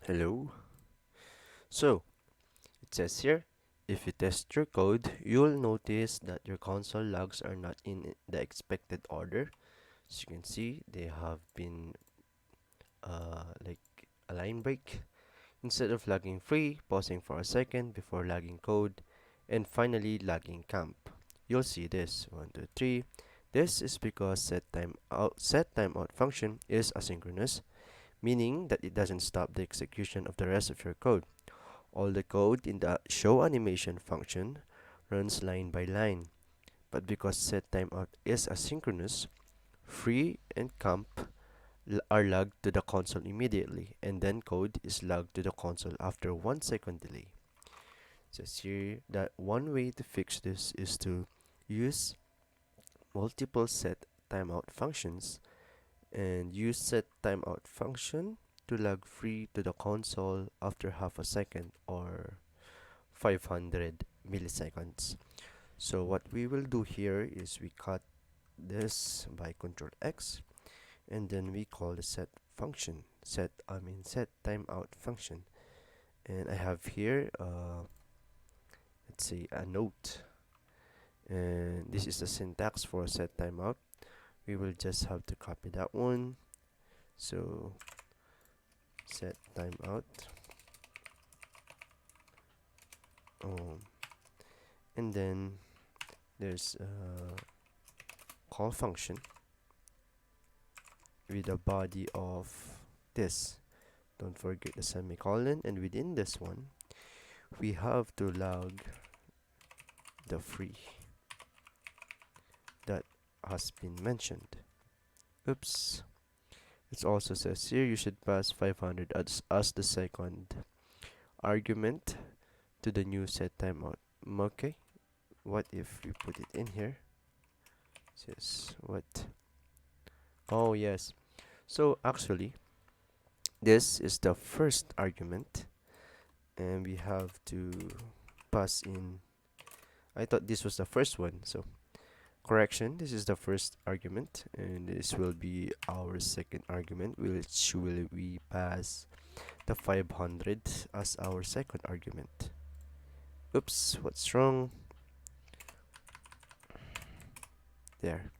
Hello. So, it says here, if you test your code, you'll notice that your console logs are not in the expected order. As you can see, they have been like a line break. Instead of logging free, pausing for a second before logging code, and finally logging camp. You'll see this 1, 2, 3. This is because set timeout function is asynchronous, meaning that it doesn't stop the execution of the rest of your code. All the code in the show animation function runs line by line, but because set timeout is asynchronous, free and comp are logged to the console immediately, and then code is logged to the console after 1 second delay. It says here that one way to fix this is to use multiple set timeout functions and use set timeout function to log free to the console after half a second or 500 milliseconds. So what we will do here is we cut this by Control X, and then we call the set function set timeout function. And I have here let's say a note, and this is the syntax for set timeout. We will just have to copy that one. So set timeout, um, and then there's a call function with a body of this. Don't forget the semicolon, and within this one, we have to log the free that has been mentioned. Oops. It also says here you should pass 500 as the second argument to the new set timeout. Okay, what if we put it in here? It says what? Oh, yes. So actually, this is the first argument, and we have to pass in. I thought this was the first one, so correction, this is the first argument, and this will be our second argument, which will we pass the 500 as our second argument. Oops, what's wrong? There.